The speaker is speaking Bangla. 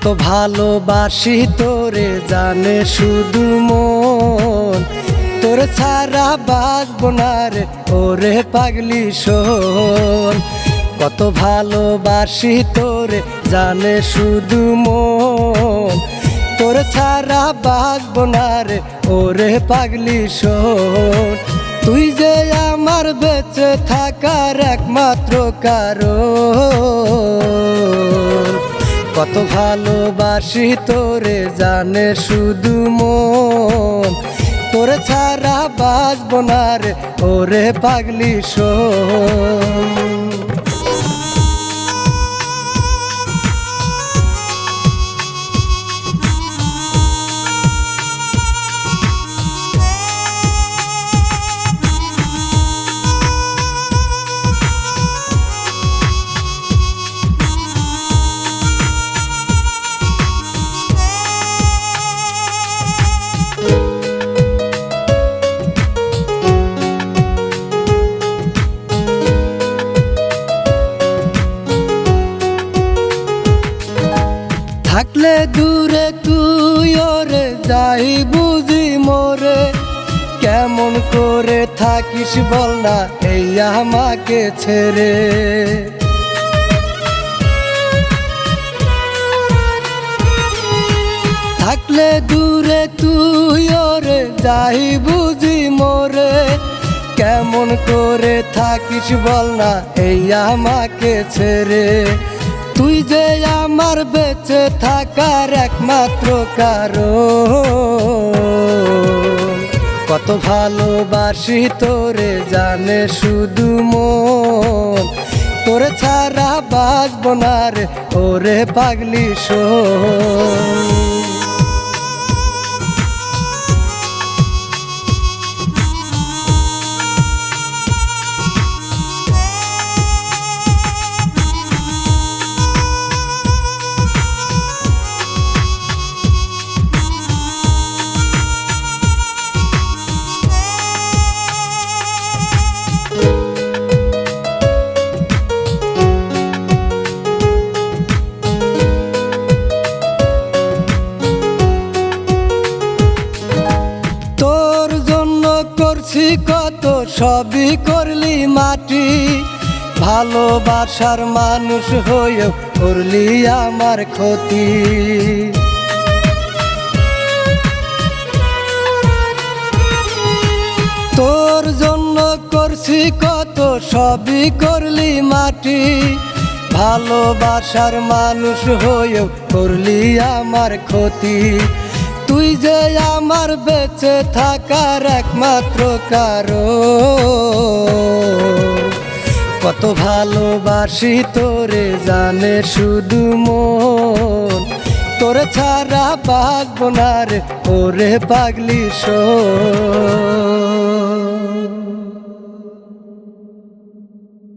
কত ভালোবাসি তোরে জানে শুধু মন, তোর ছাড়া বাঁচব না রে ওরে পাগলি শোন। কত ভালোবাসি তোরে জানে শুধু মন, তোর ছাড়া বাঁচব না রে ওরে পাগলি শোন। তুই যে আমার বেঁচে থাকার একমাত্র কারণ, কত ভালোবাসি তোরে জানে শুধু মন, তোর ছাড়া বাঁচব না রে ওরে পাগলি শোন। থাকলে দূরে তুই ওরে যাই বুঝি মোরে, কেমন করে থাকিস বল না এই আমাকে ছেড়ে। থাকলে দূরে তুই ওরে যাই বুঝি মোরে, কেমন করে থাকিস বল না এই আমাকে ছেড়ে। তুই যে আমার বেঁচে থাকার একমাত্র কারণ, কত ভালোবাসি তোরে জানে শুধু মন, তোরে ছাড়া বাঁচব না রে ওরে পাগলি শোন। করছি কত সবই করলি মাটি, ভালোবাসার মানুষ হয়েও করলি আমার ক্ষতি। তোর জন্য করছি কত সবই করলি মাটি, ভালোবাসার মানুষ হয়েও করলি আমার ক্ষতি। তুই যে আমার বেঁচে থাকার একমাত্র কারণ, কত ভালোবাসি তোরে জানে শুধু মন, তোরে ছাড়া বাঁচব না রে ওরে পাগলি শোন।